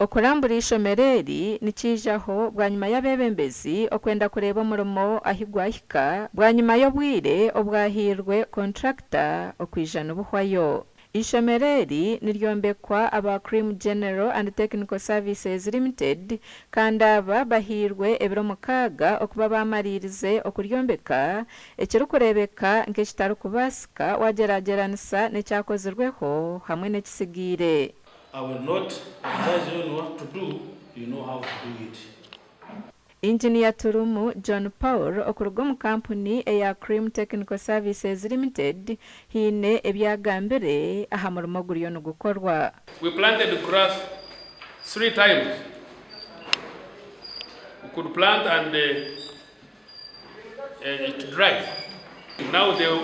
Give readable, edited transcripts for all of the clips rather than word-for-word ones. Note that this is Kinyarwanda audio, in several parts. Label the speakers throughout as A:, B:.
A: Okurambura ishomereri nikijaho bwa nyuma y'abebembezi okwenda kureba omurimo ahigwahika bwa nyuma y'obwire obwahirwe Konturakita okwijana obuhwayo. Ishomereri niryombekwa aba Cream General and Technical Services Limited kandi aba bahirwe ebiro 6 okuba bamaririze okuryombeka ekirikurebeka nk'ekitarukubasika wagerageranisa n'ekyakozerweho hamwe n'ekisigire.
B: I will not advise you on what to do, you know how to do it.
A: Engineer Turumu John Paul okuruga mu company eya Cream Technical Services Limited hine ebyagambere aha murimo guriyo no gukorwa.
C: We planted grass 3 times. We could plant and it dried. Now the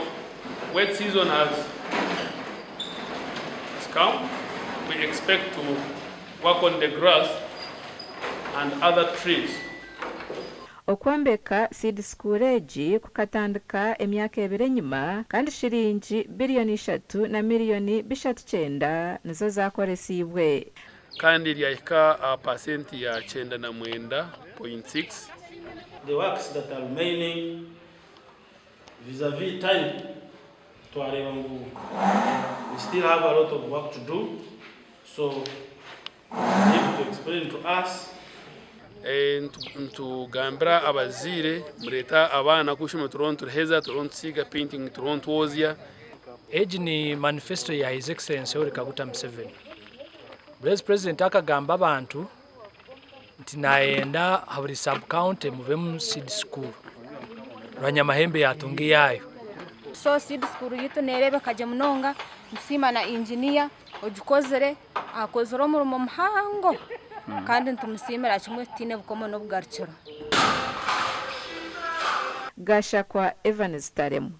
C: wet season has come. We expect to work on the grass and other trees.
A: Okwombeka Seed School egi kukatandika emyaka 2 enyuma kandi shiringi biliyoni 3 na miliyoni 39 nizo zakoresibwe.
C: Kandi lyahika % ya 99.6.
B: The works that are remaining vis-a-vis time to Arewangu, we still have a lot of work to do. So, you need to explain to us.
C: Ntugambira abazire mureta abana kushima turonto heza turonto siga painting turonto wozia.
D: Egi ni manifesto ya His Excellency Yoweri Kaguta Museveni. President akagamba abantu nti naenda haburi sub county muvemu Seed School. Rwanyamahembe yatungi yayo.
E: So Seed School yitu nerebe kaje munonga musima na engineer ojukozere akozero omurimo muhango kandi ntumusimira kimwe tine bukomo no bwarciro.
A: Gasha kwa Evans Taremu.